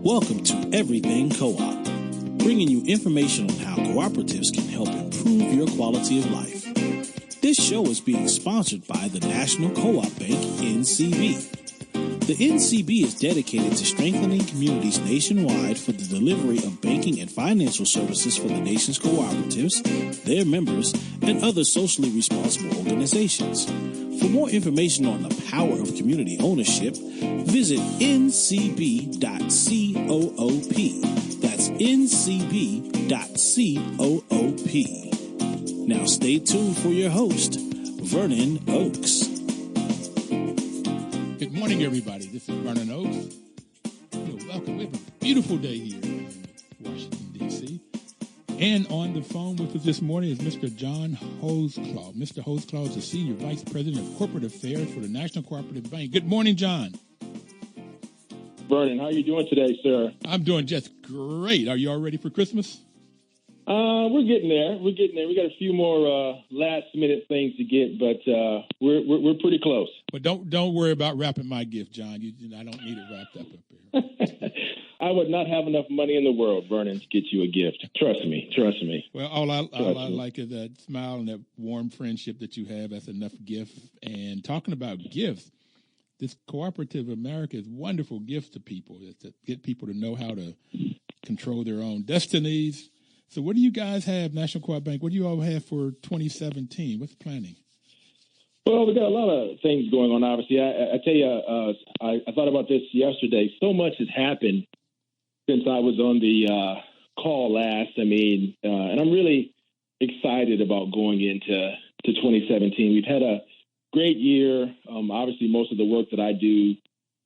Welcome to Everything Co-op, bringing you information on how cooperatives can help improve your quality of life. This show is being sponsored by the National Co-op Bank, NCB. The NCB is dedicated to strengthening communities nationwide for the delivery of banking and financial services for the nation's cooperatives, their members, and other socially responsible organizations. For more information on the power of community ownership, visit ncb.coop. That's ncb.coop. Now stay tuned for your host, Vernon Oakes. Good morning, everybody. This is Vernon Oakes. Welcome. We have a beautiful day here in Washington, D.C. And on the phone with us this morning is Mr. John Holdsclaw. Mr. Holdsclaw is the Senior Vice President of Corporate Affairs for the National Cooperative Bank. Good morning, John. Vernon, how are you doing today, sir? I'm doing just great. Are you all ready for Christmas? We're getting there. We got a few more last-minute things to get, but we're pretty close. But don't worry about wrapping my gift, John. I don't need it wrapped up here. I would not have enough money in the world, Vernon, to get you a gift. Trust me. Well, all I like is that smile and that warm friendship that you have. That's enough gift. And talking about gifts, this Cooperative America is wonderful gifts to people. It's to get people to know how to control their own destinies. So what do you guys have, National Co-op Bank? What do you all have for 2017? What's planning? Well, we got a lot of things going on, obviously. I tell you, I thought about this yesterday. So much has happened since I was on the call last. And I'm really excited about going into 2017. We've had a great year. Obviously, most of the work that I do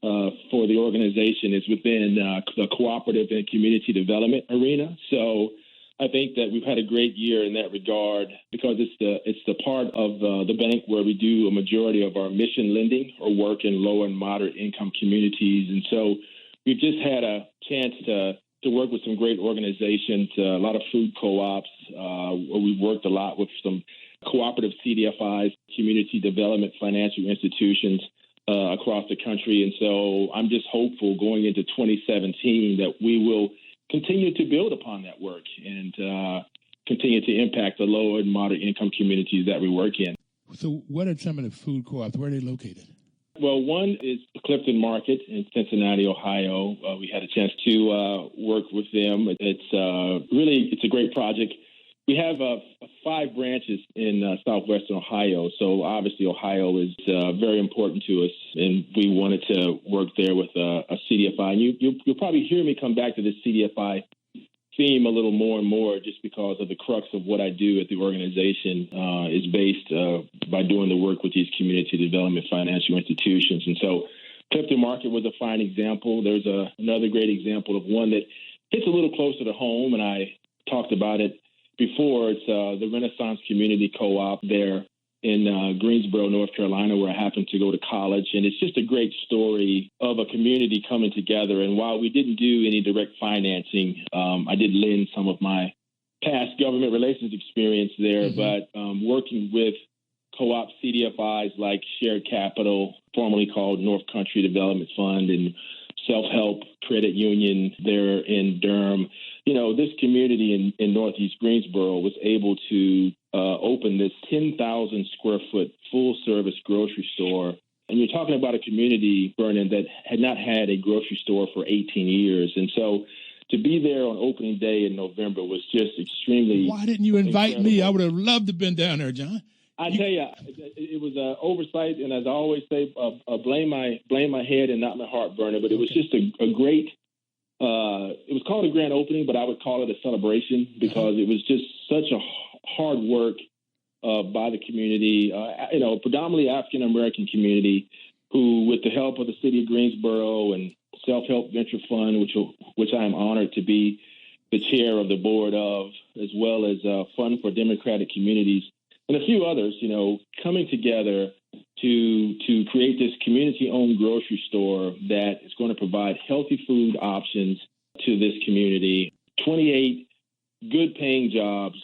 for the organization is within the cooperative and community development arena. So I think that we've had a great year in that regard because it's the part of the bank where we do a majority of our mission lending or work in low and moderate income communities. And so we've just had a chance to work with some great organizations, a lot of food co-ops. We've worked a lot with some cooperative CDFIs, community development financial institutions across the country. And so I'm just hopeful going into 2017 that we will continue to build upon that work and continue to impact the low and moderate income communities that we work in. So what are some of the food co-ops? Where are they located? Well, one is Clifton Market in Cincinnati, Ohio. We had a chance to work with them. It's a great project. We have 5 branches in southwestern Ohio, so obviously Ohio is very important to us, and we wanted to work there with a CDFI. And you'll probably hear me come back to this CDFI theme a little more and more just because of the crux of what I do at the organization is based by doing the work with these community development financial institutions. And so Clifton Market was a fine example. There's another great example of one that hits a little closer to home, and I talked about it before. It's the Renaissance Community Co-op there in Greensboro, North Carolina, where I happened to go to college. And it's just a great story of a community coming together. And while we didn't do any direct financing, I did lend some of my past government relations experience there. But working with co-op CDFIs like Shared Capital, formerly called North Country Development Fund, and Self-Help Credit Union there in Durham, this community in Northeast Greensboro was able to open this 10,000 square foot full service grocery store. And you're talking about a community, Vernon, that had not had a grocery store for 18 years. And so to be there on opening day in November was just extremely. Why didn't you invite me? I would have loved to have been down there, John. I tell you, it was an oversight. And as I always say, blame my head and not my heart, Vernon. But it was just a great. It was called a grand opening, but I would call it a celebration because it was just such a hard work by the community, predominantly African-American community, who, with the help of the city of Greensboro and Self-Help Venture Fund, which I am honored to be the chair of the board of, as well as Fund for Democratic Communities, and a few others, coming together to create this community-owned grocery store that is going to provide healthy food options to this community. 28 good-paying jobs.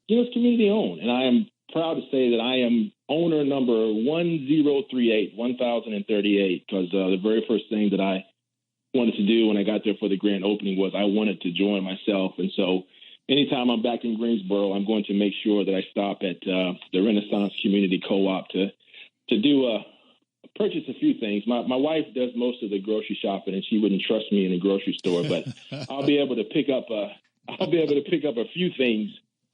It's community-owned, and I am proud to say that I am owner number 1038, because the very first thing that I wanted to do when I got there for the grand opening was I wanted to join myself. And so anytime I'm back in Greensboro, I'm going to make sure that I stop at the Renaissance Community Co-op to do purchase a few things. My wife does most of the grocery shopping, and she wouldn't trust me in a grocery store, but I'll be able to pick up a few things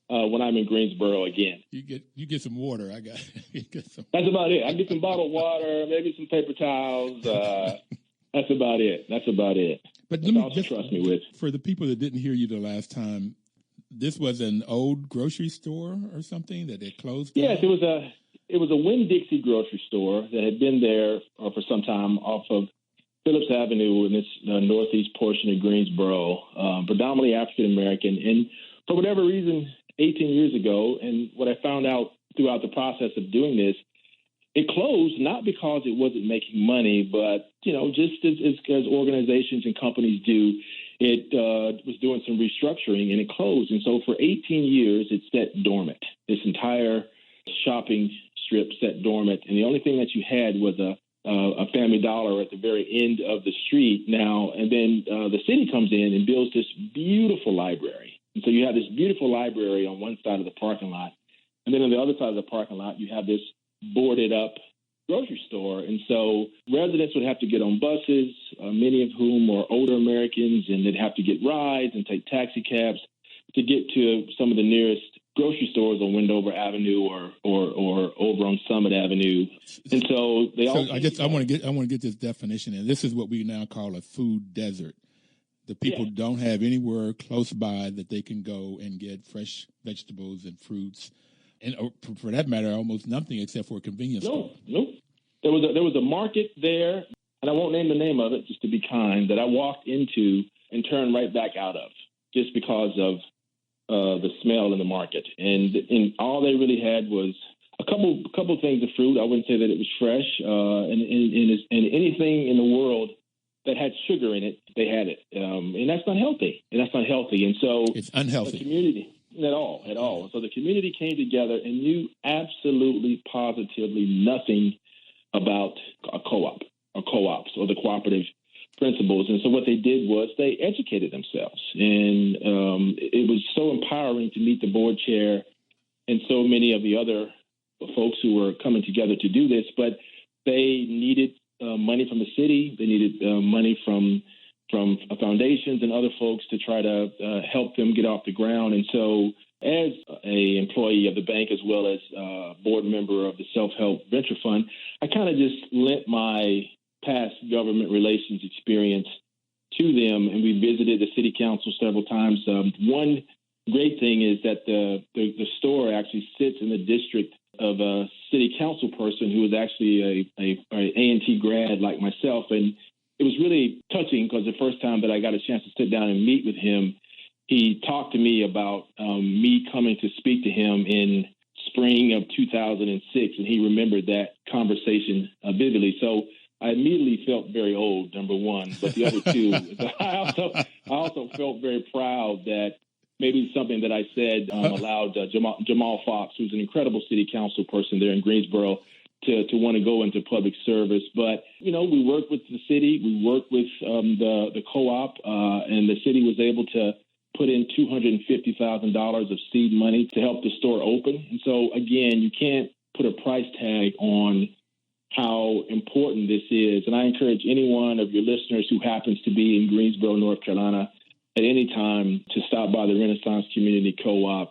when I'm in Greensboro again. You get some water. That's about it. I get some bottled water, maybe some paper towels. That's about it. But just trust me with. For the people that didn't hear you the last time, this was an old grocery store or something that they closed down? Yes, it was a Winn-Dixie grocery store that had been there for some time off of Phillips Avenue in this northeast portion of Greensboro, predominantly African-American. And for whatever reason, 18 years ago, and what I found out throughout the process of doing this, it closed not because it wasn't making money, but, just as organizations and companies do, it was doing some restructuring and it closed. And so for 18 years, it sat dormant. This entire shopping strip sat dormant. And the only thing that you had was a Family Dollar at the very end of the street now. And then the city comes in and builds this beautiful library. And so you have this beautiful library on one side of the parking lot. And then on the other side of the parking lot, you have this boarded up grocery store. And so residents would have to get on buses, many of whom are older Americans, and they'd have to get rides and take taxi cabs to get to some of the nearest grocery stores on Wendover Avenue or over on Summit Avenue. And so they all. I want to get this definition in. This is what we now call a food desert. The people don't have anywhere close by that they can go and get fresh vegetables and fruits. And for that matter, almost nothing except for a convenience store. Nope. There was a market there, and I won't name the name of it just to be kind, that I walked into and turned right back out of just because of the smell in the market. And all they really had was a couple things of fruit. I wouldn't say that it was fresh, and anything in the world that had sugar in it, they had it, and that's not healthy. And so it's unhealthy. The community. At all. So the community came together and knew absolutely, positively nothing about a co-op or co-ops or the cooperative principles. And so what they did was they educated themselves. And it was so empowering to meet the board chair and so many of the other folks who were coming together to do this. But they needed money from the city. They needed money from foundations and other folks to try to help them get off the ground. And so as a employee of the bank as well as a board member of the Self-Help Venture Fund, I kind of just lent my past government relations experience to them, and we visited the city council several times. One great thing is that the store actually sits in the district of a city council person who was actually a A&T grad like myself, and it was really touching because the first time that I got a chance to sit down and meet with him, he talked to me about me coming to speak to him in spring of 2006, and he remembered that conversation vividly. So I immediately felt very old, number one, but the other two, I also felt very proud that maybe something that I said allowed Jamal Fox, who's an incredible city council person there in Greensboro, to want to go into public service. But, we worked with the city, we worked with the co-op, and the city was able to put in $250,000 of seed money to help the store open. And so, again, you can't put a price tag on how important this is. And I encourage any one of your listeners who happens to be in Greensboro, North Carolina, at any time to stop by the Renaissance Community Co-op,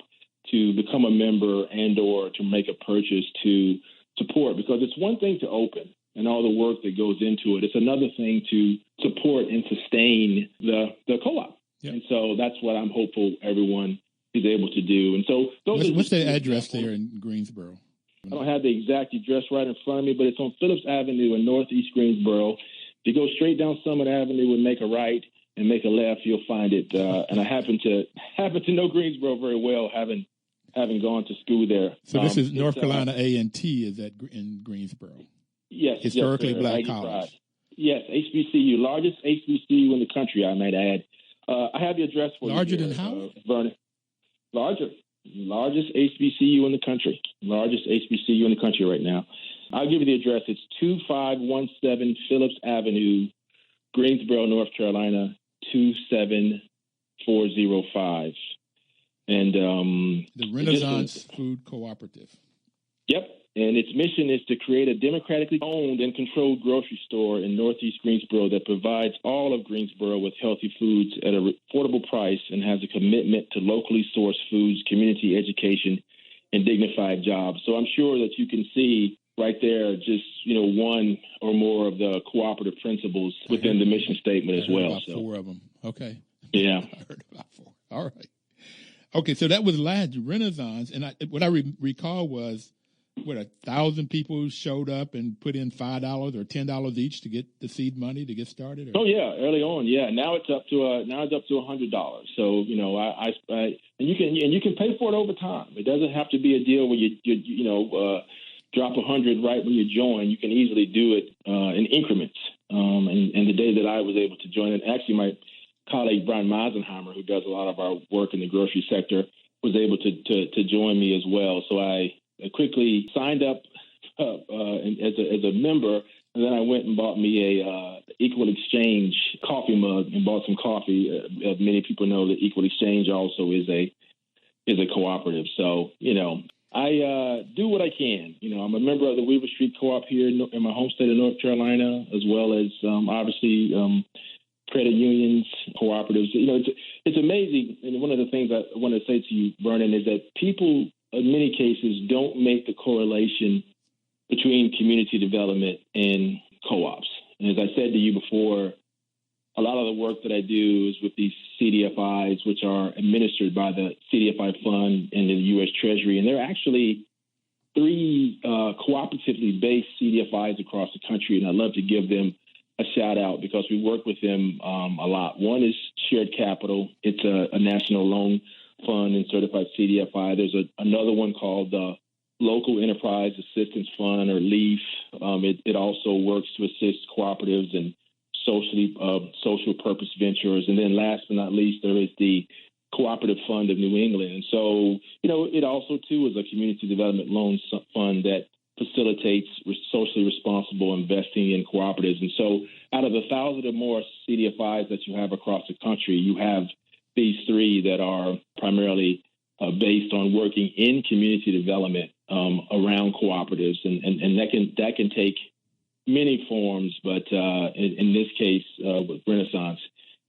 to become a member and or to make a purchase to support, because it's one thing to open and all the work that goes into it. It's another thing to support and sustain the co-op. Yep. And so that's what I'm hopeful everyone is able to do. And so what's the address there in Greensboro? I don't have the exact address right in front of me, but it's on Phillips Avenue in Northeast Greensboro. If you go straight down Summit Avenue and make a right and make a left, you'll find it. And I happen to know Greensboro very well, having gone to school there. So this is North Carolina A&T is in Greensboro. Yes. Historically black college. Yes, HBCU, largest HBCU in the country, I might add. I have the address for Larger you. Larger than how? Vernon. Largest HBCU in the country. Largest HBCU in the country right now. I'll give you the address. It's 2517 Phillips Avenue, Greensboro, North Carolina, 27405. And the Renaissance Food Cooperative. Yep. And its mission is to create a democratically owned and controlled grocery store in Northeast Greensboro that provides all of Greensboro with healthy foods at an affordable price and has a commitment to locally sourced foods, community education, and dignified jobs. So I'm sure that you can see right there just, one or more of the cooperative principles within the mission statement as well. About 4 of them. Okay. Yeah. I heard about 4. All right. Okay, so that was last Renaissance, and what I recall was 1,000 people showed up and put in $5 or $10 each to get the seed money to get started. Or? Oh yeah, early on, yeah. Now it's up to $100. So I and you can pay for it over time. It doesn't have to be a deal where you drop 100 right when you join. You can easily do it in increments. And the day that I was able to join it, actually my colleague Brian Meisenheimer, who does a lot of our work in the grocery sector, was able to join me as well. So I quickly signed up as a member, and then I went and bought me a Equal Exchange coffee mug and bought some coffee. Many people know that Equal Exchange also is a cooperative. So I do what I can. I'm a member of the Weaver Street Co-op here in my home state of North Carolina, as well as obviously credit unions, cooperatives. It's amazing. And one of the things I want to say to you, Vernon, is that people in many cases don't make the correlation between community development and co-ops. And as I said to you before, a lot of the work that I do is with these CDFIs, which are administered by the CDFI Fund and the U.S. Treasury. And there are actually 3 cooperatively based CDFIs across the country, and I'd love to give them a shout out because we work with them a lot. One is Shared Capital. It's a national loan fund and certified CDFI. There's another one called the Local Enterprise Assistance Fund, or LEAF. It also works to assist cooperatives and social purpose ventures. And then last but not least, there is the Cooperative Fund of New England. And so, it also, too, is a community development loan fund that facilitates socially responsible investing in cooperatives. And so out of 1,000 or more CDFIs that you have across the country, you have these 3 that are primarily based on working in community development around cooperatives. And that can take many forms, but in this case, with Renaissance,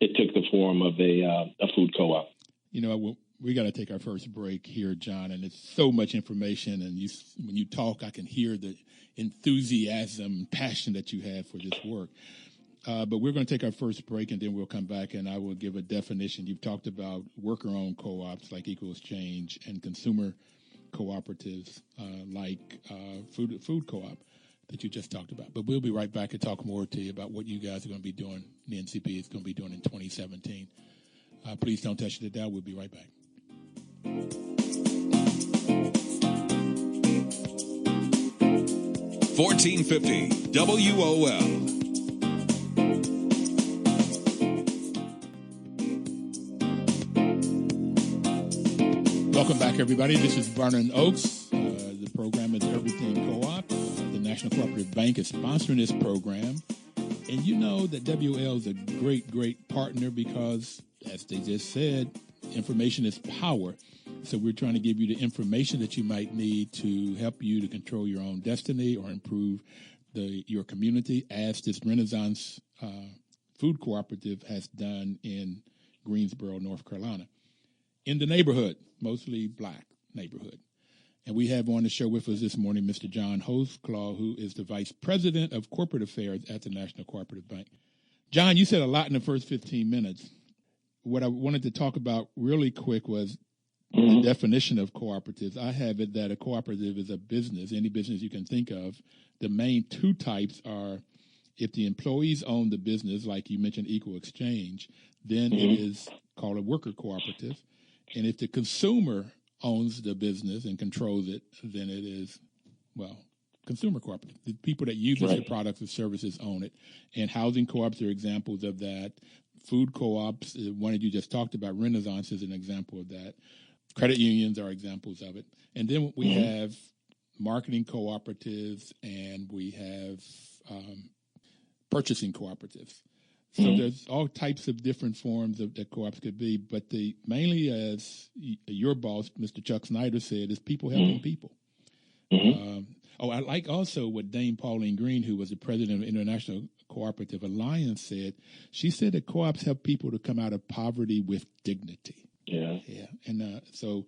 it took the form of a food co-op. We got to take our first break here, John, and it's so much information. And when you talk, I can hear the enthusiasm, passion that you have for this work. But we're going to take our first break, and then we'll come back, and I will give a definition. You've talked about worker-owned co-ops like Equal Exchange and consumer cooperatives like food co-op that you just talked about. But we'll be right back and talk more to you about what you guys are going to be doing, the NCP is going to be doing in 2017. Please don't touch the dial. We'll be right back. 1450 WOL. Welcome back, everybody. This is Vernon Oakes. The program is Everything Co-op. The National Cooperative Bank is sponsoring this program. And you know that WL is a great, great partner because, as they just said, information is power. So we're trying to give you the information that you might need to help you to control your own destiny or improve your community, as this Renaissance Food Cooperative has done in Greensboro, North Carolina, in the neighborhood, mostly black neighborhood. And we have on the show with us this morning Mr. John Holdsclaw, who is the Vice President of Corporate Affairs at the National Cooperative Bank. John, you said a lot in the first 15 minutes. What I wanted to talk about really quick was the definition of cooperatives. I have it that a cooperative is a business, any business you can think of. The main 2 types are if the employees own the business, like you mentioned, Equal Exchange, then it is called a worker cooperative. And if the consumer owns the business and controls it, then it is, consumer cooperative. The people that use the products or services own it. And housing co-ops are examples of that. Food co-ops, one that you just talked about, Renaissance is an example of that. Credit unions are examples of it. And then we have marketing cooperatives and we have purchasing cooperatives. So there's all types of different forms that co-ops could be, but mainly, as your boss, Mr. Chuck Snyder, said, is people helping people. I like also what Dame Pauline Green, who was the president of International Cooperative Alliance, said. She said that co-ops help people to come out of poverty with dignity. Yeah. And so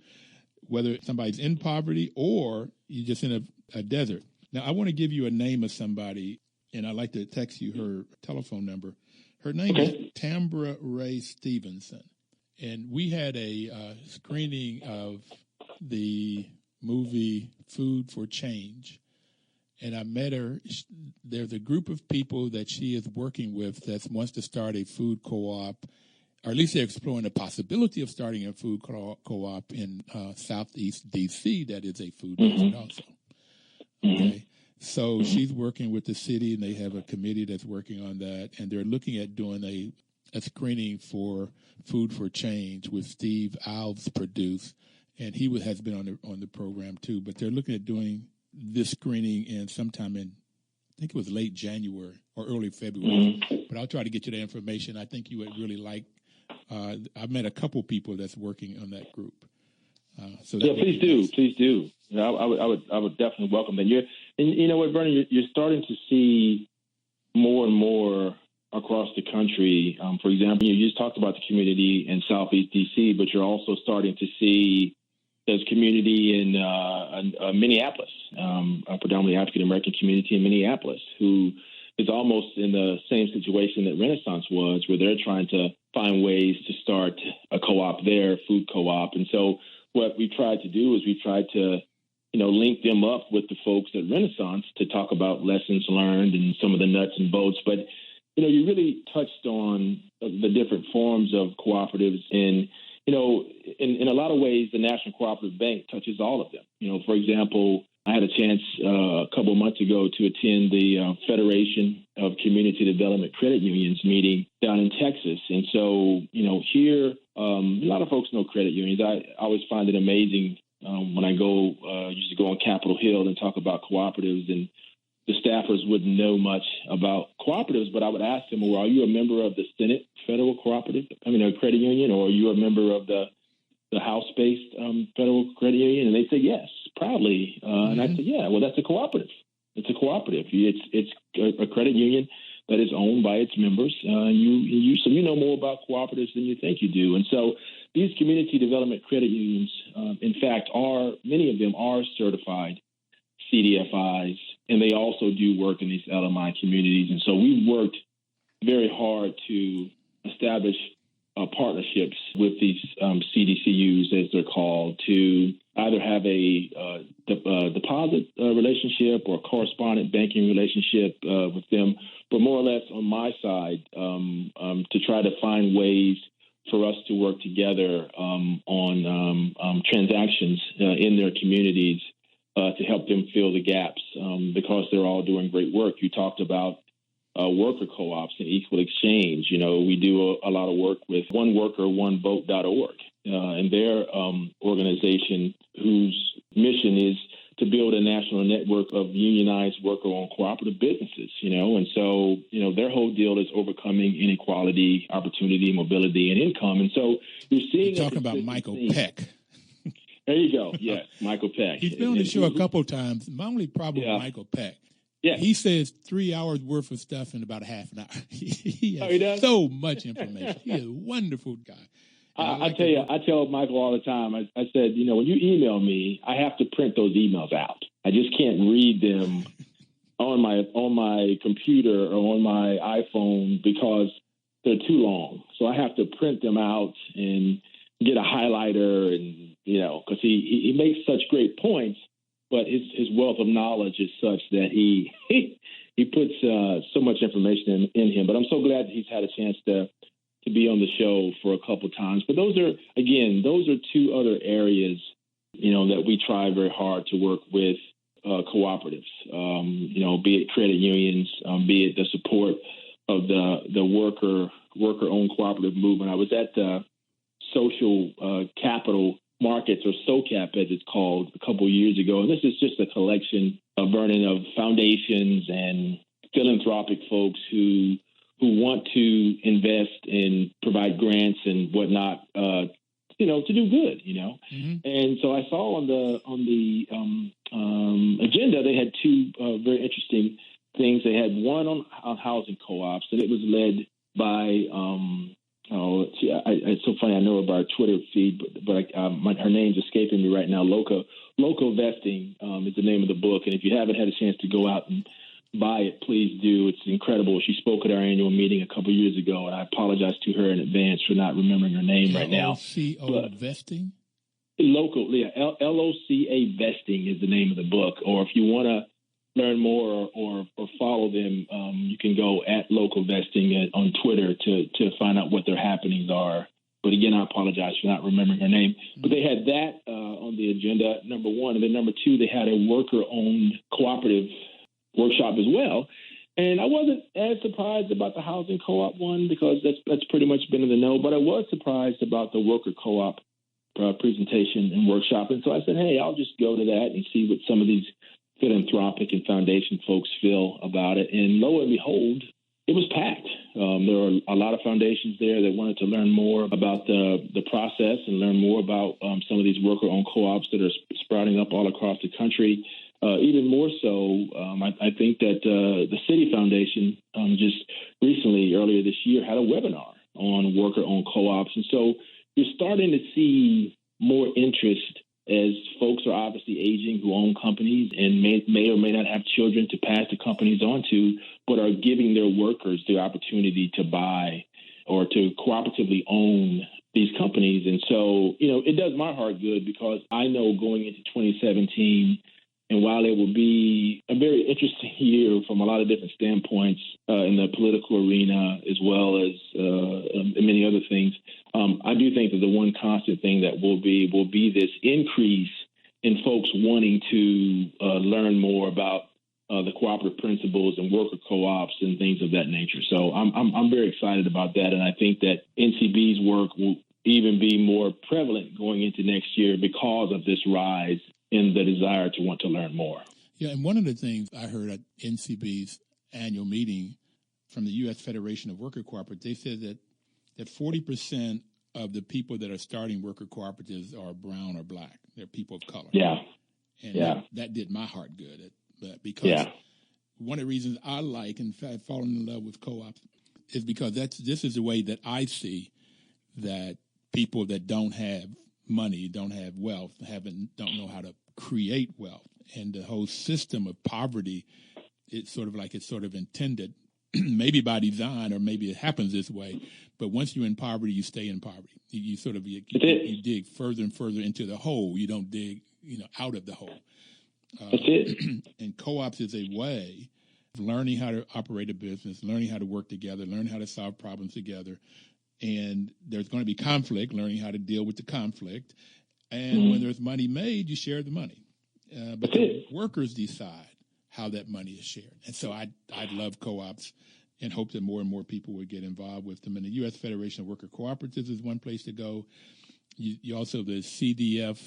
whether somebody's in poverty or you're just in a desert. Now, I want to give you a name of somebody, and I'd like to text you her telephone number. Her name is Tambra Ray Stevenson. And we had a screening of the movie Food for Change. And I met her. There's a group of people that she is working with that wants to start a food co-op, or at least they're exploring the possibility of starting a food co-op in Southeast D.C. that is a food nation also. Okay. So she's working with the city, and they have a committee that's working on that, and they're looking at doing a screening for Food for Change with Steve Alves produced, and he has been on the program too. But they're looking at doing this screening in sometime in, I think it was late January or early February. But I'll try to get you the information. I think you would really like. I've met a couple people that's working on that group. Please do. Nice. Please do. You know, I would definitely welcome that. And you know what, Bernie, you're starting to see more and more across the country. For example, you just talked about the community in Southeast D.C., but you're also starting to see there's community in Minneapolis, a predominantly African-American community in Minneapolis, who is almost in the same situation that Renaissance was, where they're trying to find ways to start a co-op there, food co-op. And so what we tried to do is we tried to, link them up with the folks at Renaissance to talk about lessons learned and some of the nuts and bolts. But, you really touched on the different forms of cooperatives. And, in a lot of ways, the National Cooperative Bank touches all of them. For example, I had a chance a couple of months ago to attend the Federation of Community Development Credit Unions meeting down in Texas. And so, here, a lot of folks know credit unions. I always find it amazing when I used to go on Capitol Hill and talk about cooperatives, and the staffers wouldn't know much about cooperatives, but I would ask them, well, are you a member of the Senate Federal Cooperative, Credit Union, or are you a member of the House-based Federal Credit Union? And they say, yes, proudly. And I said, yeah, well, that's a cooperative. It's a cooperative. It's a credit union that is owned by its members. So you know more about cooperatives than you think you do. And so these community development credit unions, in fact, many of them are certified CDFIs, and they also do work in these LMI communities. And so we've worked very hard to establish partnerships with these CDCUs, as they're called, to either have a deposit relationship or correspondent banking relationship with them, but more or less on my side to try to find ways for us to work together on transactions in their communities to help them fill the gaps because they're all doing great work. You talked about worker co-ops and equal exchange. We do a lot of work with oneworker.onevote.org and their organization, whose mission is to build a national network of unionized worker-owned cooperative businesses, and so, their whole deal is overcoming inequality, opportunity, mobility, and income. And so you're seeing... You're talking about Michael Peck. There you go. Yes, Michael Peck. He's been on the show a couple of times. My only problem with Michael Peck, he says 3 hours worth of stuff in about a half an hour. He has so much information. He is a wonderful guy. I tell Michael all the time, I said, when you email me, I have to print those emails out. I just can't read them on my computer or on my iPhone because they're too long. So I have to print them out and get a highlighter and, because he makes such great points, but his wealth of knowledge is such that he puts so much information in him. But I'm so glad that he's had a chance to be on the show for a couple times. But those are two other areas, that we try very hard to work with cooperatives, be it credit unions, be it the support of the worker-owned cooperative movement. I was at the Social Capital Markets, or SOCAP as it's called, a couple of years ago. And this is just a collection of foundations and philanthropic folks who who want to invest and provide grants and whatnot, to do good, Mm-hmm. And so I saw on the agenda, they had two very interesting things. They had one on housing co-ops, and it was led by, it's so funny. I know about our Twitter feed, but her name's escaping me right now. Local Vesting is the name of the book. And if you haven't had a chance to go out and buy it, please do. It's incredible. She spoke at our annual meeting a couple of years ago, and I apologize to her in advance for not remembering her name right now. LOCO Vesting? Local, yeah. LOCA Vesting is the name of the book. Or if you want to learn more or follow them, you can go at Local Vesting on Twitter to find out what their happenings are. But again, I apologize for not remembering her name. But they had that on the agenda, number one. And then number two, they had a worker-owned cooperative workshop as well. And I wasn't as surprised about the housing co-op one because that's pretty much been in the know. But I was surprised about the worker co-op presentation and workshop. And so I said, hey, I'll just go to that and see what some of these philanthropic and foundation folks feel about it. And lo and behold, it was packed. There were a lot of foundations there that wanted to learn more about the process and learn more about some of these worker-owned co-ops that are sprouting up all across the country. Even more so, I think that the City Foundation just recently, earlier this year, had a webinar on worker-owned co-ops. And so you're starting to see more interest as folks are obviously aging who own companies and may or may not have children to pass the companies on to, but are giving their workers the opportunity to buy or to cooperatively own these companies. And so, it does my heart good because I know going into 2017, and while it will be a very interesting year from a lot of different standpoints in the political arena as well as many other things, I do think that the one constant thing that will be this increase in folks wanting to learn more about the cooperative principles and worker co-ops and things of that nature. So I'm very excited about that, and I think that NCB's work will even be more prevalent going into next year because of this rise in the desire to want to learn more. Yeah, and one of the things I heard at NCB's annual meeting from the U.S. Federation of Worker Cooperatives, they said that 40% of the people that are starting worker cooperatives are brown or black. They're people of color. Yeah. And that did my heart good because one of the reasons I like and fallen in love with co-ops is because this is the way that I see that people that don't have money, don't have wealth, don't know how to create wealth. And the whole system of poverty, it's sort of intended, maybe by design or maybe it happens this way. But once you're in poverty, you stay in poverty. You dig further and further into the hole. You don't dig, out of the hole. That's it. And co-ops is a way of learning how to operate a business, learning how to work together, learning how to solve problems together. And there's going to be conflict, learning how to deal with the conflict. And when there's money made, you share the money. But the workers decide how that money is shared. And so I love co-ops and hope that more and more people would get involved with them. And the U.S. Federation of Worker Cooperatives is one place to go. You also, the CDF.coop,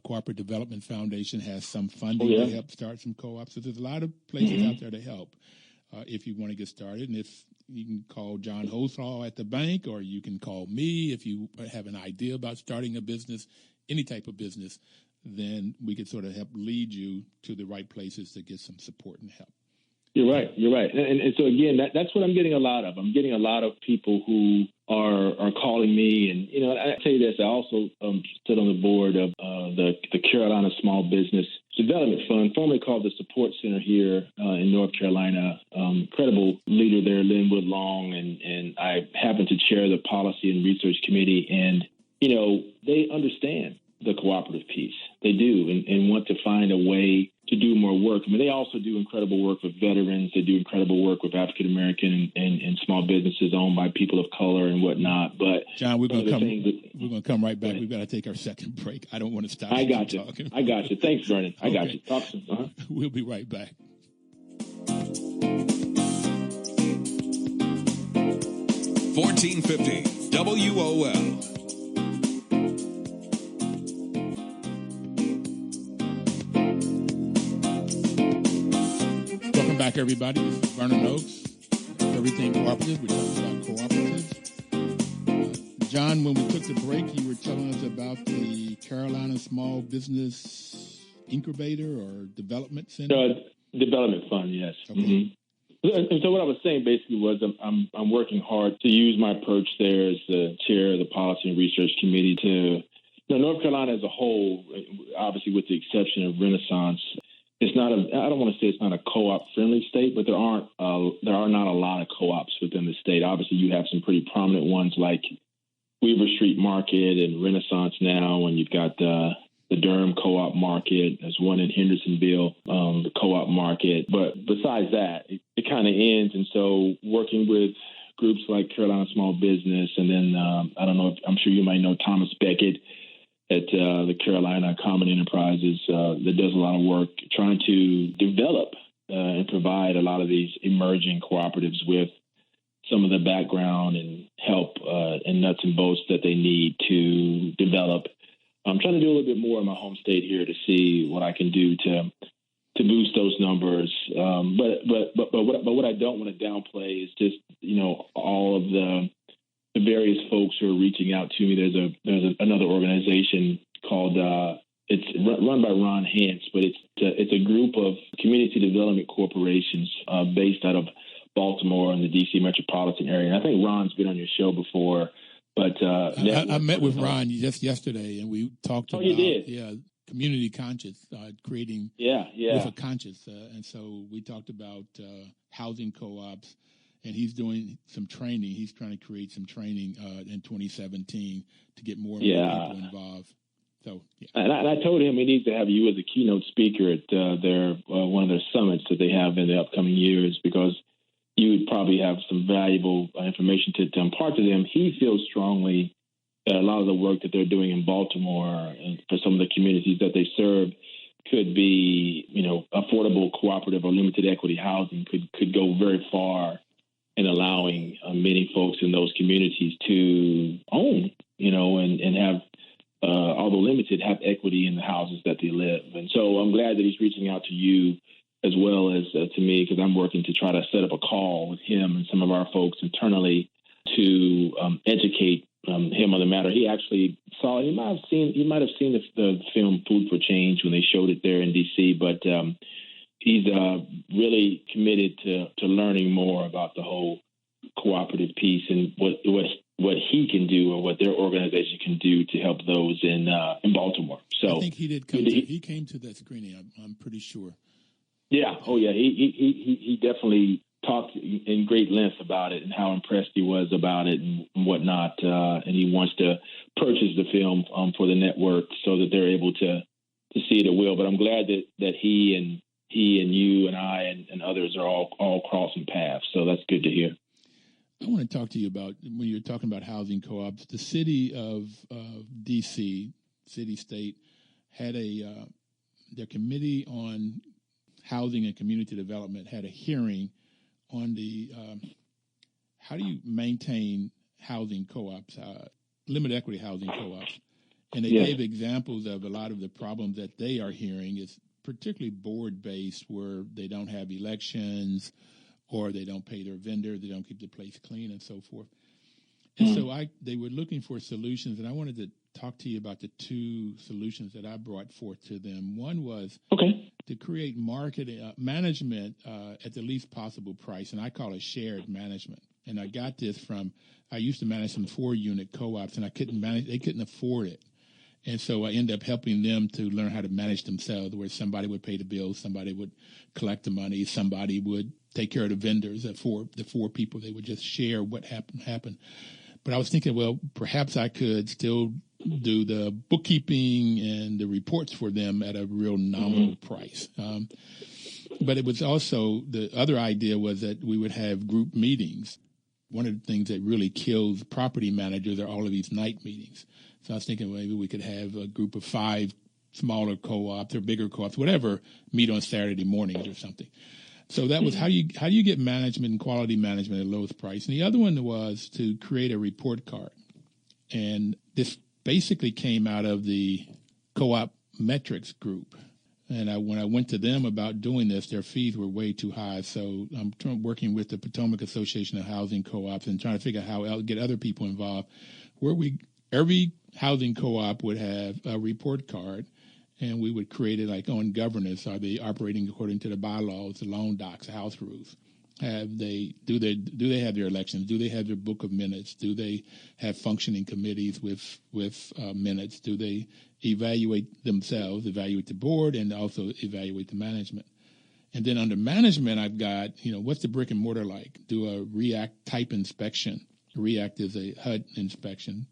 Cooperative Development Foundation has some funding to help start some co-ops. So there's a lot of places out there to help if you want to get started. And if you can call John Holdsclaw at the bank, or you can call me if you have an idea about starting a business, any type of business, then we could sort of help lead you to the right places to get some support and help. You're right. And so, again, that's what I'm getting a lot of. I'm getting a lot of people who are calling me. And, I tell you this, I also stood on the board of the Carolina Small Business Development Fund, formerly called the Support Center here in North Carolina. Incredible leader there, Linwood Long, and I happen to chair the Policy and Research Committee. And, they understand the cooperative piece. They do and want to find a way to do more work. I mean, they also do incredible work with veterans. They do incredible work with African-American and small businesses owned by people of color and whatnot. But John, we're going to come right back. We've got to take our second break. I don't want to stop I got you. talking. I got you. Thanks, Vernon. I got you. Talk soon. We'll be right back. $14.50 WOL. Welcome back, everybody. This is Vernon Oakes, Everything Cooperative. We're talking about cooperatives. John, when we took the break, you were telling us about the Carolina Small Business Incubator or Development Center? Development Fund, yes. Okay. Mm-hmm. And so what I was saying basically was I'm working hard to use my perch there as the chair of the Policy and Research Committee to, North Carolina as a whole, obviously with the exception of Renaissance, it's not I don't want to say it's not a co-op friendly state, but there are not a lot of co-ops within the state. Obviously, you have some pretty prominent ones like Weaver Street Market and Renaissance now, and you've got the Durham Co-op Market. There's one in Hendersonville, the Co-op Market. But besides that, it kind of ends. And so working with groups like Carolina Small Business, and then I don't know, I'm sure you might know Thomas Beckett at the Carolina Common Enterprises that does a lot of work trying to develop and provide a lot of these emerging cooperatives with some of the background and help and nuts and bolts that they need to develop. I'm trying to do a little bit more in my home state here to see what I can do to boost those numbers. But what I don't want to downplay is just all of the various folks who are reaching out to me. There's another organization called it's run by Ron Hance, but it's a group of community development corporations based out of Baltimore and the D.C. metropolitan area. And I think Ron's been on your show before. But I met with Ron just yesterday, and we talked about you did? community conscious, creating with a conscious, and so we talked about housing co-ops, and he's doing some training. He's trying to create some training in 2017 to get more people involved. So, and I told him he needs to have you as a keynote speaker at their one of their summits that they have in the upcoming years, because you would probably have some valuable information to impart to them. He feels strongly that a lot of the work that they're doing in Baltimore and for some of the communities that they serve could be, affordable, cooperative, or limited equity housing could go very far in allowing many folks in those communities to own, and have, although limited, have equity in the houses that they live. And so I'm glad that he's reaching out to you as well as to me, because I'm working to try to set up a call with him and some of our folks internally to educate him on the matter. He actually he might have seen the film Food for Change when they showed it there in D.C., but he's really committed to learning more about the whole cooperative piece and what he can do or what their organization can do to help those in Baltimore. So I think he did he came to that screening. I'm pretty sure. Yeah. Oh, yeah. He definitely talked in great length about it and how impressed he was about it and whatnot. And he wants to purchase the film for the network so that they're able to see it at will. But I'm glad that he and you and I and others are all crossing paths. So that's good to hear. I want to talk to you about, when you're talking about housing co-ops, the city of D.C., city-state, had their committee on housing and community development had a hearing on the how do you maintain housing co-ops, limited equity housing co-ops. And they gave examples of a lot of the problems that they are hearing. It's particularly board-based, where they don't have elections or they don't pay their vendors, they don't keep the place clean and so forth. And so they were looking for solutions, and I wanted to talk to you about the two solutions that I brought forth to them. One was to create marketing management at the least possible price, and I call it shared management. And I got this from, I used to manage some 4-unit co-ops, and they couldn't afford it. And so I ended up helping them to learn how to manage themselves, where somebody would pay the bills, somebody would collect the money, somebody would take care of the vendors. The four people, they would just share what happened. But I was thinking, well, perhaps I could still do the bookkeeping and the reports for them at a real nominal price. But it was also, the other idea was that we would have group meetings. One of the things that really kills property managers are all of these night meetings. So I was thinking maybe we could have a group of 5 smaller co-ops or bigger co-ops, whatever, meet on Saturday mornings or something. So that was how do you get management and quality management at lowest price. And the other one was to create a report card. And this basically came out of the co-op metrics group. And when I went to them about doing this, their fees were way too high. So I'm working with the Potomac Association of Housing Co-ops and trying to figure out how to get other people involved. Every housing co-op would have a report card, and we would create it like on governance. Are they operating according to the bylaws, the loan docs, the house rules? Do they have their elections? Do they have their book of minutes? Do they have functioning committees with minutes? Do they evaluate themselves, evaluate the board, and also evaluate the management? And then under management, I've got, what's the brick and mortar like? Do a REACT type inspection. REACT is a HUD inspection,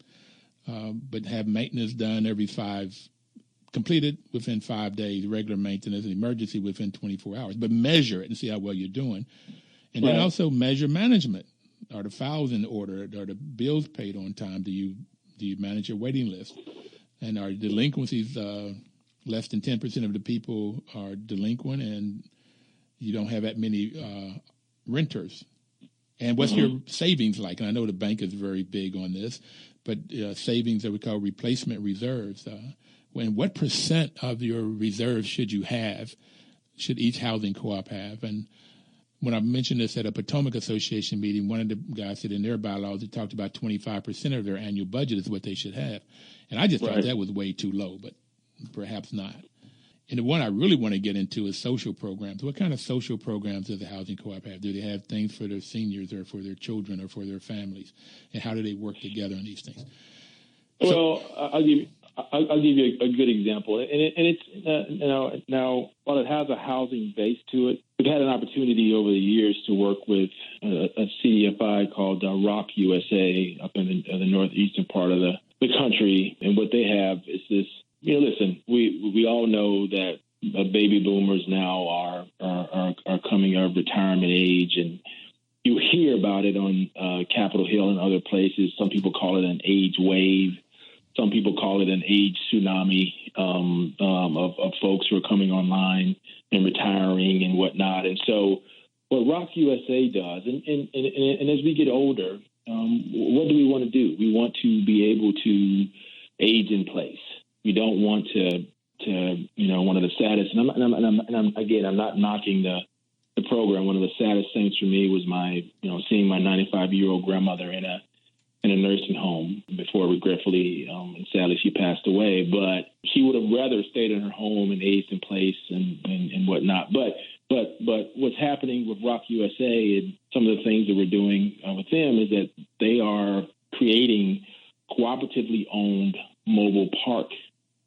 but have maintenance done completed within 5 days, regular maintenance, and emergency within 24 hours. But measure it and see how well you're doing. And then also measure management. Are the files in order? Are the bills paid on time? Do you manage your waiting list? And are delinquencies less than 10% of the people are delinquent, and you don't have that many renters? And what's your savings like? And I know the bank is very big on this, but savings that we call replacement reserves. What percent of your reserves should each housing co-op have? And when I mentioned this at a Potomac Association meeting, one of the guys said in their bylaws, it talked about 25% of their annual budget is what they should have. And I just thought that was way too low, but perhaps not. And the one I really want to get into is social programs. What kind of social programs does the housing co-op have? Do they have things for their seniors or for their children or for their families? And how do they work together on these things? Well, I'll give you a good example, and it's now while it has a housing base to it, we've had an opportunity over the years to work with a CDFI called Rock USA up in the northeastern part of the country, and what they have is this. Listen, we all know that baby boomers now are coming of retirement age, and you hear about it on Capitol Hill and other places. Some people call it an age wave. Some people call it an age tsunami of folks who are coming online and retiring and whatnot. And so what Rock USA does, and as we get older, what do we want to do? We want to be able to age in place. We don't want to one of the saddest, and I'm not knocking the program. One of the saddest things for me was seeing my 95-year-old grandmother in a nursing home before, regretfully and sadly, she passed away. But she would have rather stayed in her home and aged in place and whatnot. But what's happening with Rock USA and some of the things that we're doing with them is that they are creating cooperatively owned mobile park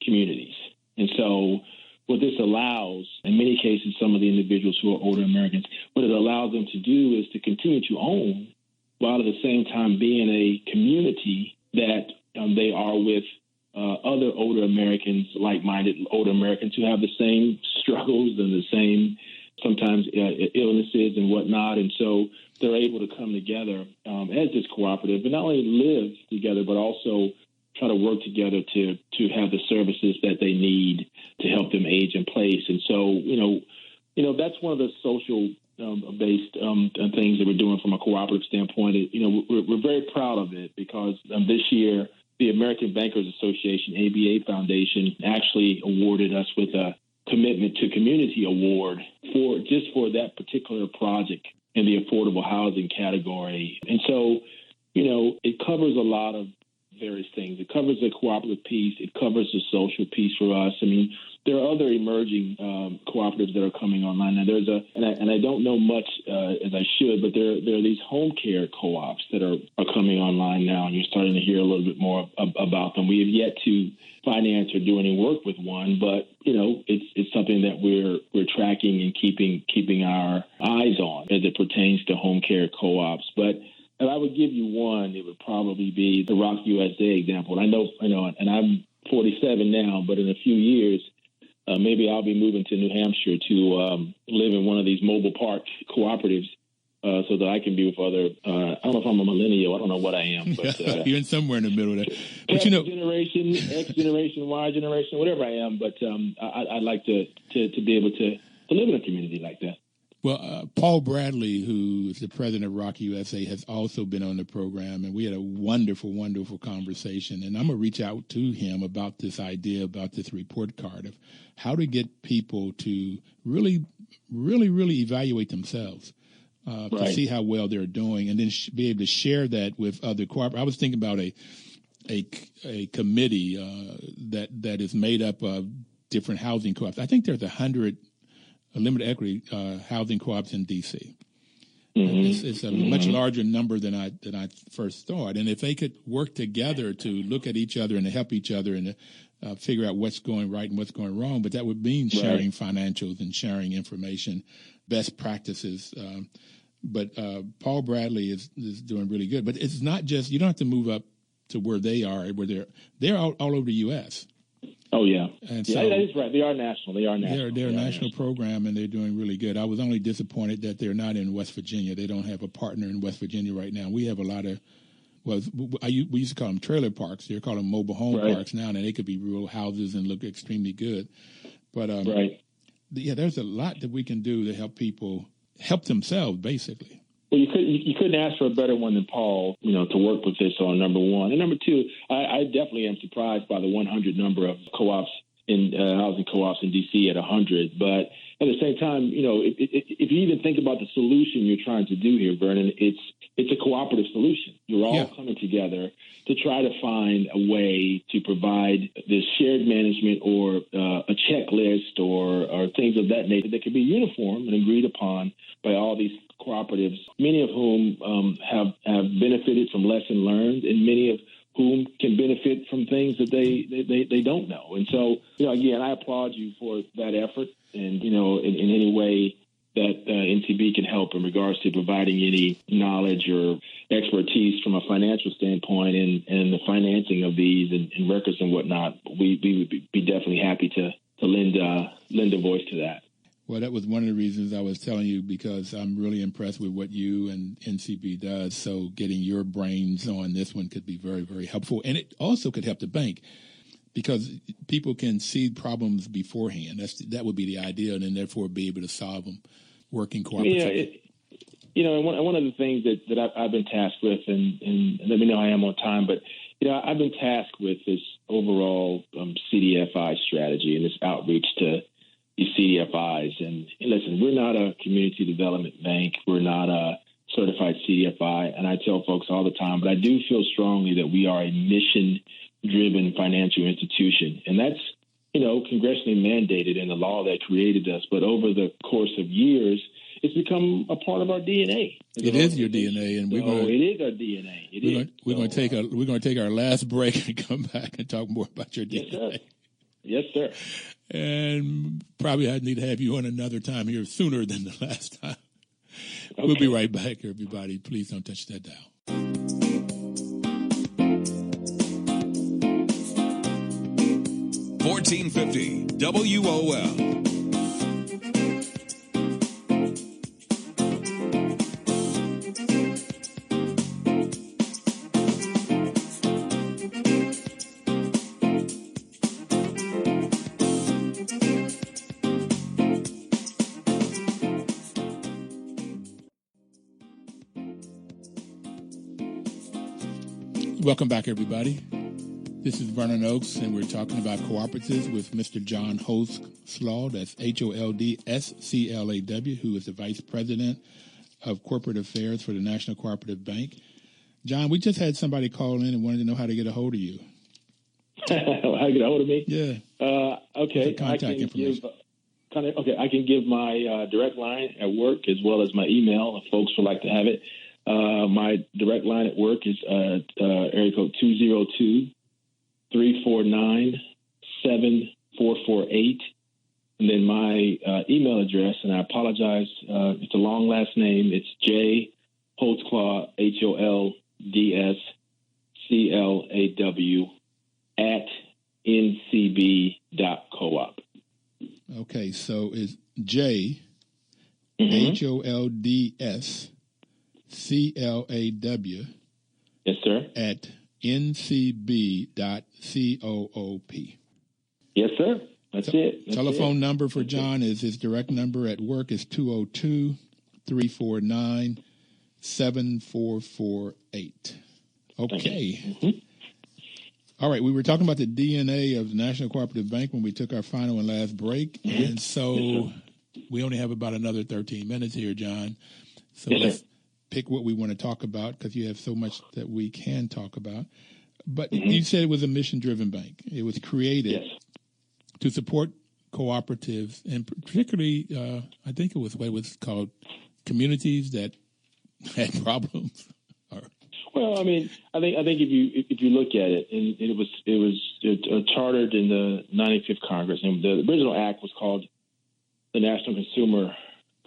communities. And so what this allows, in many cases, some of the individuals who are older Americans, what it allows them to do is to continue to own while at the same time being a community that they are with other older Americans, like-minded older Americans who have the same struggles and the same sometimes illnesses and whatnot. And so they're able to come together as this cooperative and not only live together, but also try to work together to have the services that they need to help them age in place. And so, that's one of the social based things that we're doing from a cooperative standpoint. We're very proud of it because this year, the American Bankers Association, ABA Foundation, actually awarded us with a Commitment to Community Award for that particular project in the affordable housing category. And so, it covers a lot of various things. It covers the cooperative piece. It covers the social piece for us. I mean, there are other emerging cooperatives that are coming online. Now, and I don't know much as I should, but there are these home care co-ops that are coming online now, and you're starting to hear a little bit more about them. We have yet to finance or do any work with one, but it's something that we're tracking and keeping our eyes on as it pertains to home care co-ops. But if I would give you one, it would probably be the Rock USA example. And I know, and I'm 47 now, but in a few years, maybe I'll be moving to New Hampshire to live in one of these mobile park cooperatives so that I can be with other, I don't know if I'm a millennial, I don't know what I am. But you're somewhere in the middle there. But generation, X generation, Y generation, whatever I am. But I'd like to be able to live in a community like that. Well, Paul Bradley, who is the president of Rock USA, has also been on the program, and we had a wonderful, wonderful conversation. And I'm going to reach out to him about this idea, about this report card of how to get people to really, really, really evaluate themselves to see how well they're doing, and then be able to share that with other cooperatives. I was thinking about a committee that is made up of different housing co-ops. I think there's 100 limited equity housing co-ops in D.C. It's a much larger number than I first thought. And if they could work together to look at each other and to help each other and figure out what's going right and what's going wrong, but that would mean sharing financials and sharing information, best practices. But Paul Bradley is doing really good. But it's not just, you don't have to move up to where they are, where they're all over the U.S. Oh, yeah. And so, that is right. They are national. They're a national program, and they're doing really good. I was only disappointed that they're not in West Virginia. They don't have a partner in West Virginia right now. We have a lot of, we used to call them trailer parks. They're called them mobile home parks now, and they could be rural houses and look extremely good. But, there's a lot that we can do to help people help themselves, basically. Well, you couldn't ask for a better one than Paul, to work with this on, number one. And number two, I definitely am surprised by the 100 number of co-ops in housing co-ops in D.C. at 100. But at the same time, if you even think about the solution you're trying to do here, Vernon, it's a cooperative solution. You're all coming together to try to find a way to provide this shared management or a checklist or things of that nature that can be uniform and agreed upon by all these cooperatives, many of whom have benefited from lesson learned, and many of whom can benefit from things that they don't know. And so, again, I applaud you for that effort, and in any way that NCB can help in regards to providing any knowledge or expertise from a financial standpoint and the financing of these and records and whatnot, we would be definitely happy to lend a voice to that. Well, that was one of the reasons I was telling you, because I'm really impressed with what you and NCB does. So getting your brains on this one could be very, very helpful. And it also could help the bank, because people can see problems beforehand. That would be the idea, and then therefore be able to solve them working cooperatively. And one of the things that I've been tasked with, and let me know I am on time, but I've been tasked with this overall CDFI strategy and this outreach to these CDFIs. And listen, we're not a community development bank. We're not a certified CDFI. And I tell folks all the time, but I do feel strongly that we are a mission-driven financial institution. And that's, congressionally mandated in the law that created us. But over the course of years, it's become a part of our DNA. It is your DNA, and it is our DNA. We're going to take our last break and come back and talk more about your DNA. Yes, sir. And probably I need to have you on another time here sooner than the last time. Okay. We'll be right back, everybody. Please don't touch that dial. 1450 WOL. Welcome back, everybody. This is Vernon Oakes, and we're talking about cooperatives with Mr. John Holdsclaw, that's Holdsclaw, who is the Vice President of Corporate Affairs for the National Cooperative Bank. John, we just had somebody call in and wanted to know how to get a hold of you. How to get a hold of me? Yeah. Okay. Contact information. I can give my direct line at work as well as my email if folks would like to have it. My direct line at work is area code 202-349-7448. And then my email address, and I apologize, it's a long last name. It's J Holdsclaw, HOLDSCLAW @ncb.coop. Okay, so it's J HOLDSCLAW. Yes, sir. @ncb.coop. Yes, sir. That's it. Telephone number for John is his direct number at work is 202-349-7448. Okay. Mm-hmm. All right. We were talking about the DNA of the National Cooperative Bank when we took our final and last break. Mm-hmm. And so we only have about another 13 minutes here, John. So let's pick what we want to talk about because you have so much that we can talk about. But you said it was a mission-driven bank. It was created to support cooperatives, and particularly, I think it was what it was called, communities that had problems. Well, I mean, I think if you look at it, and it was chartered in the 95th Congress, and the original act was called the National Consumer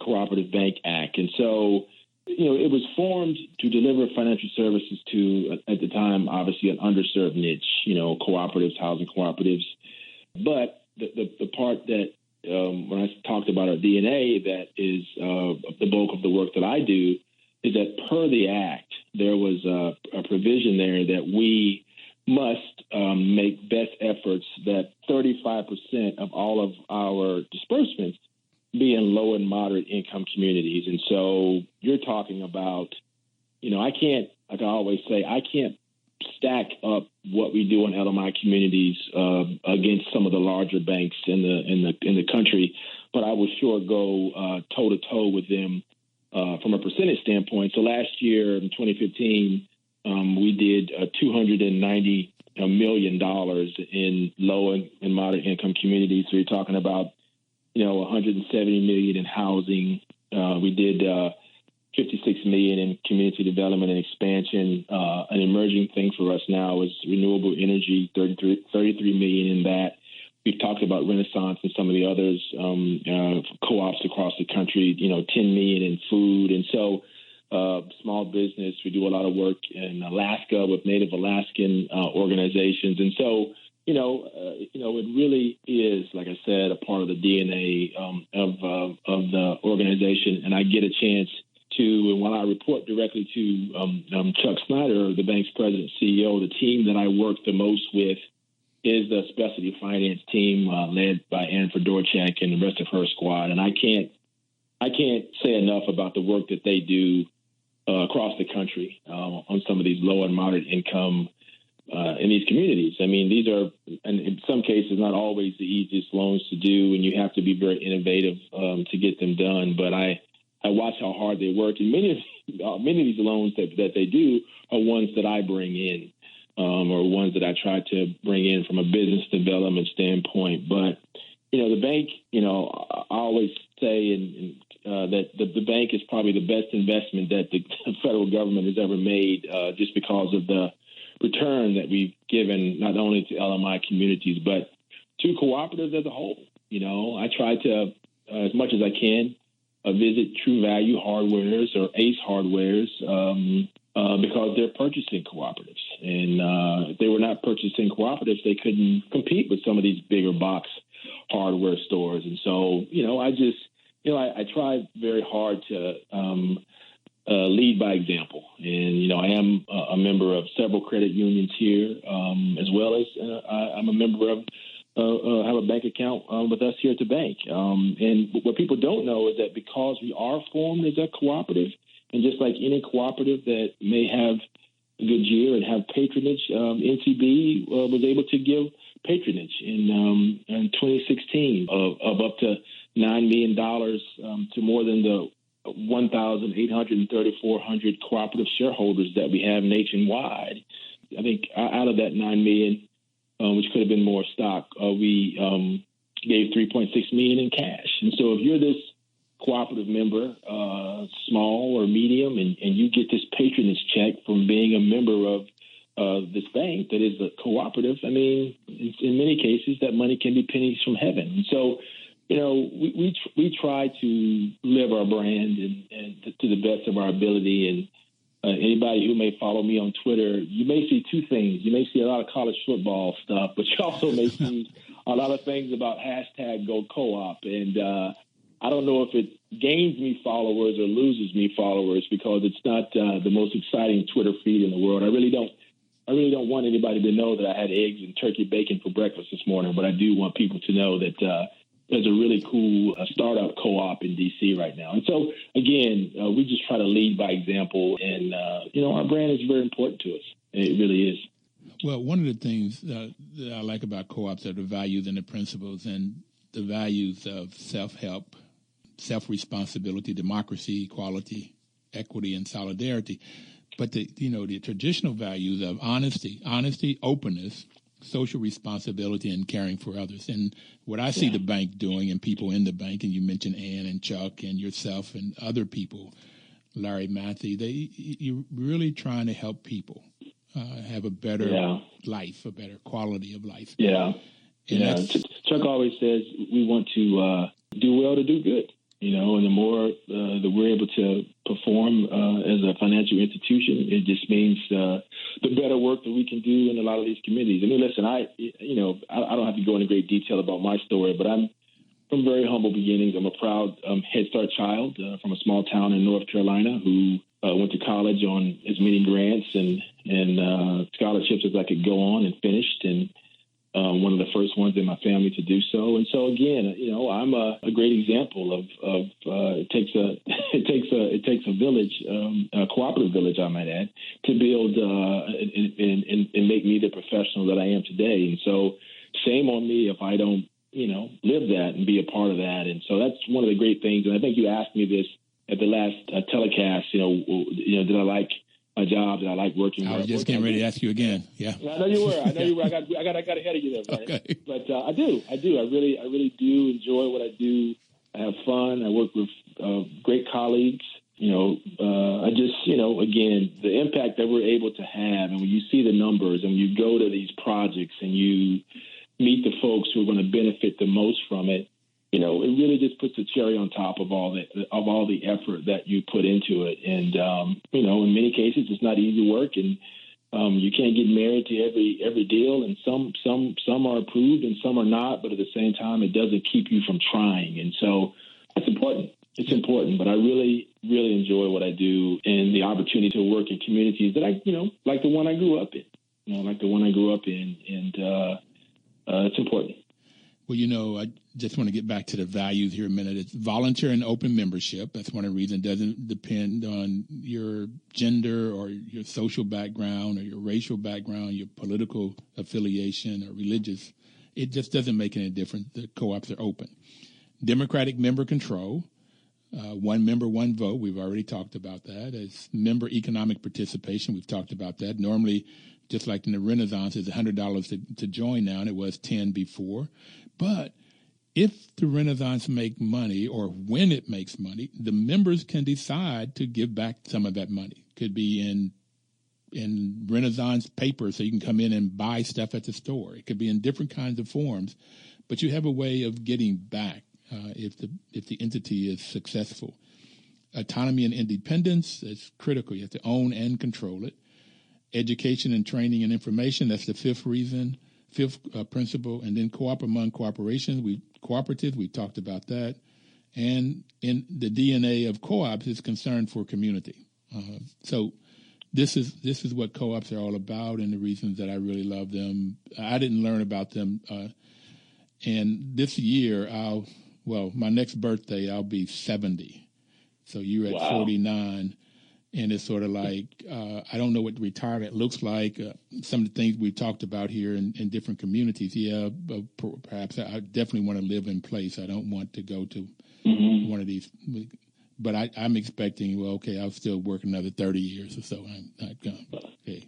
Cooperative Bank Act, and so it was formed to deliver financial services to, at the time, obviously an underserved niche, cooperatives, housing cooperatives, but the part that when I talked about our DNA, that is the bulk of the work that I do, is that per the act, there was a provision there that we must make best efforts that 35% of all of our disbursements be in low and moderate income communities. And so you're talking about, I can't, like I always say, I can't stack up what we do in LMI communities against some of the larger banks in the country, but I will sure go toe to toe with them from a percentage standpoint. So last year in 2015, we did $290 million in low and moderate income communities. So you're talking about, $170 million in housing. We did $56 million in community development and expansion. An emerging thing for us now is renewable energy, $33 million in that. We've talked about Renaissance and some of the others, co-ops across the country, $10 million in food. And so small business, we do a lot of work in Alaska with Native Alaskan organizations. And so, it really is, like I said, a part of the DNA of the organization. And I get a chance to, and when I report directly to Chuck Snyder, the bank's president and CEO, the team that I work the most with is the specialty finance team led by Ann Fedorchak and the rest of her squad. And I can't say enough about the work that they do across the country on some of these low and moderate income in these communities. I mean, these are, and in some cases, not always the easiest loans to do, and you have to be very innovative to get them done. But I watch how hard they work, and many of these loans that they do are ones that I bring in. Or ones that I try to bring in from a business development standpoint. But, the bank, I always say that the bank is probably the best investment that the federal government has ever made just because of the return that we've given not only to LMI communities, but to cooperatives as a whole. I try to, as much as I can, visit True Value Hardwares or Ace Hardwares because they're purchasing cooperatives. And if they were not purchasing cooperatives, they couldn't compete with some of these bigger box hardware stores. And so, I try very hard to lead by example. And, I am a member of several credit unions here, as well as I'm a member of have a bank account with us here at the bank. And what people don't know is that because we are formed as a cooperative, and just like any cooperative that may have a good year and have patronage, NCB was able to give patronage in 2016 of up to $9 million to more than the 1,800 cooperative shareholders that we have nationwide. I think out of that $9 million, which could have been more stock, we gave $3.6 million in cash. And so if you're this cooperative member, small or medium, and you get this patronage check from being a member of this bank that is a cooperative, I mean, in many cases, that money can be pennies from heaven. And so, we try to live our brand and to the best of our ability. And anybody who may follow me on Twitter, you may see two things. You may see a lot of college football stuff, but you also may see a lot of things about #GoCoop. And I don't know if it gains me followers or loses me followers because it's not the most exciting Twitter feed in the world. I really don't really don't want anybody to know that I had eggs and turkey bacon for breakfast this morning, but I do want people to know that there's a really cool startup co-op in D.C. right now. And so, again, we just try to lead by example, and, our brand is very important to us. It really is. Well, one of the things that I like about co-ops are the values and the principles, and the values of self-help, self-responsibility, democracy, equality, equity, and solidarity. But the traditional values of honesty, openness, social responsibility, and caring for others. And what I see the bank doing, and people in the bank, and you mentioned Ann and Chuck and yourself and other people, Larry Matthew, you're really trying to help people have a better life, a better quality of life. Yeah. And Chuck always says we want to do well to do good. And the more that we're able to perform as a financial institution, it just means the better work that we can do in a lot of these communities. I mean, listen, I don't have to go into great detail about my story, but I'm from very humble beginnings. I'm a proud Head Start child from a small town in North Carolina who went to college on as many grants and scholarships as I could go on, and finished, and one of the first ones in my family to do so. And so again, I'm a great example of it takes a village, a cooperative village, I might add, to build and make me the professional that I am today. And so shame on me if I don't, live that and be a part of that. And so that's one of the great things. And I think you asked me this at the last telecast, did I like my job, that I like working. I was just getting ready to ask you again. Yeah, I know you were. I got ahead of you there, man. Okay. But I do. I really do enjoy what I do. I have fun. I work with great colleagues. I just, again, the impact that we're able to have, and when you see the numbers, and you go to these projects, and you meet the folks who are going to benefit the most from it, it really just puts a cherry on top of all the effort that you put into it. And, in many cases, it's not easy work, and you can't get married to every deal. And some are approved and some are not, but at the same time, it doesn't keep you from trying. And so it's important. It's important, but I really, really enjoy what I do, and the opportunity to work in communities that like the one I grew up in, and it's important. Well, I just want to get back to the values here a minute. It's volunteer and open membership. That's one of the reasons. It doesn't depend on your gender or your social background or your racial background, your political affiliation or religious. It just doesn't make any difference. The co-ops are open. Democratic member control. One member, one vote. We've already talked about that. As member economic participation, we've talked about that. Normally, just like in the Renaissance, it's $100 to join now, and it was $10 before. But if the Renaissance make money, or when it makes money, the members can decide to give back some of that money. Could be in Renaissance paper, so you can come in and buy stuff at the store. It could be in different kinds of forms, but you have a way of getting back if the entity is successful. Autonomy and independence is critical. You have to own and control it. Education and training and information, that's the fifth principle. And then among corporations, cooperative, we talked about that. And in the DNA of co-ops is concern for community. So this is what co-ops are all about, and the reasons that I really love them. I didn't learn about them. And this year, my next birthday, I'll be 70. So you're at 49. And it's sort of like, I don't know what retirement looks like. Some of the things we've talked about here in different communities. Yeah, perhaps I definitely want to live in place. I don't want to go to one of these. But I'm expecting, I'll still work another 30 years or so. Okay.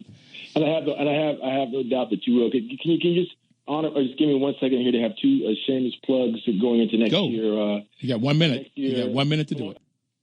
And I have no doubt that you will. Can you just honor, or just give me 1 second here to have two shameless plugs going into next year? You got 1 minute. You got 1 minute to do it.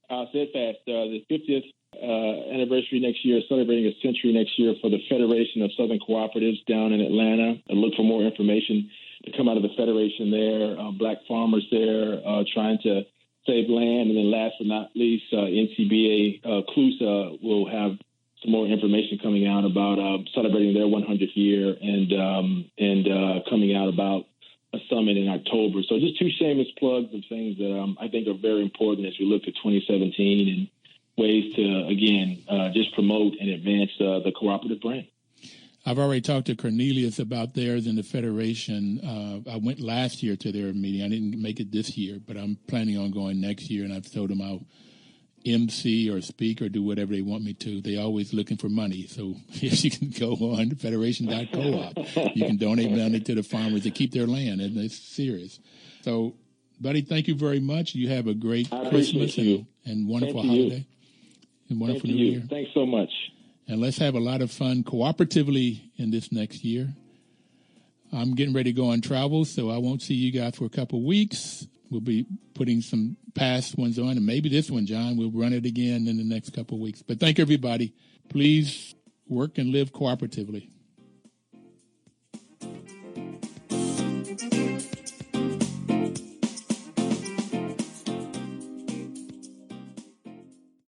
I'll say it fast. The 50th anniversary next year, celebrating a century next year for the Federation of Southern Cooperatives down in Atlanta. I look for more information to come out of the Federation there. Black farmers there trying to save land. And then last but not least, NCBA CLUSA will have some more information coming out about celebrating their 100th year and coming out about a summit in October. So just two shameless plugs of things that I think are very important as we look at 2017 and ways to, again, just promote and advance the cooperative brand. I've already talked to Cornelius about theirs in the Federation. I went last year to their meeting. I didn't make it this year, but I'm planning on going next year, and I've told them I'll MC or speak or do whatever they want me to. They're always looking for money. So if you can go on to federation.coop, you can donate money to the farmers to keep their land, and it's serious. So, buddy, thank you very much. You have a great Christmas and wonderful holiday and wonderful New Year. Thanks so much. And let's have a lot of fun cooperatively in this next year. I'm getting ready to go on travel, so I won't see you guys for a couple of weeks. We'll be putting some past ones on, and maybe this one, John, we'll run it again in the next couple of weeks. But thank everybody. Please work and live cooperatively.